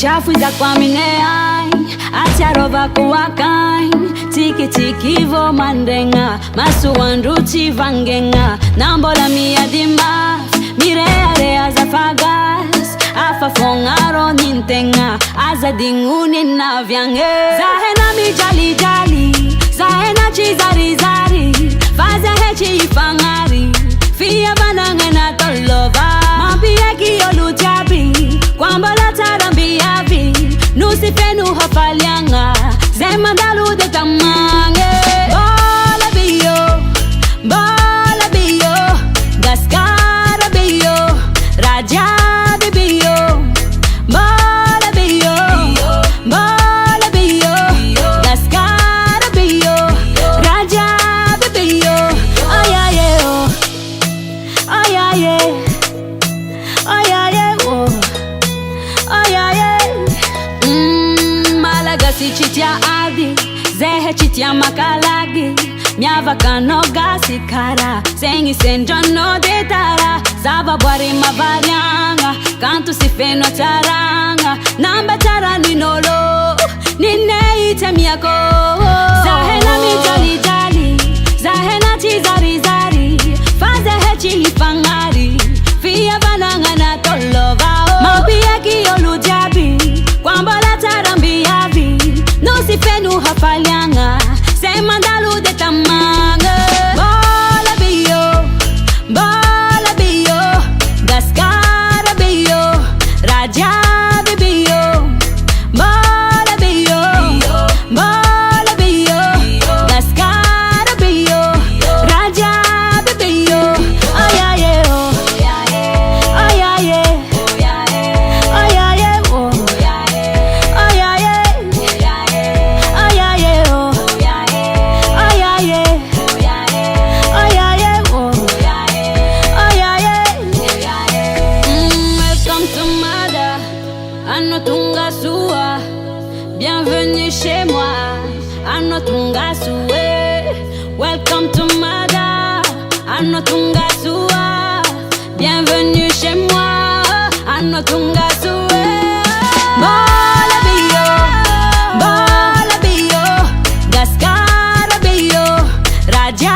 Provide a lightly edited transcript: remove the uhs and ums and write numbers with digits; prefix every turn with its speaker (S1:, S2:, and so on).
S1: chafuiza kwa mineai atyarova kuwakai tiki tiki vo mandenga masuwanduti vangenga nambola miadima mirearea za fagas afafongaro nintenga azadinguni na vyange zahena mijali jali zahena chizari zari faze hechi ifangari fia banangena tolova mambie kiyolutabi kwambala tarambiavi nusifenu hafalianga zemandalu de tamange bola biyo gaskara biyo raja biyo bola biyo gaskara biyo raja biyo ayaye oh ayaye ayaye oh ayaye malagasi chitia adi zehe chitia makalagi miava kanoga sikara sengi senjono detara saba bwari mavarianga kantu sifeno taranga namba tarani nolo nine itemiako zahena mijali jali zahena chizari zari faze hechi hifangari fia bananga na tolova mambia kiyolujabi kwambala tarambiavi nusifenu hafalianga semandalu de tamange bola biyo gaskara biyo raja biyo bola biyo gaskara biyo raja biyo ayaye oh ayaye ayaye oh ayaye ayaye oh ayaye ayaye oh ayaye welcome to Mada Anotunga Sua bienvenue chez moi Anotunga Sua welcome to Mada Anotunga Sua bienvenue chez moi Anotunga Sua bola biyo gaskara biyo raja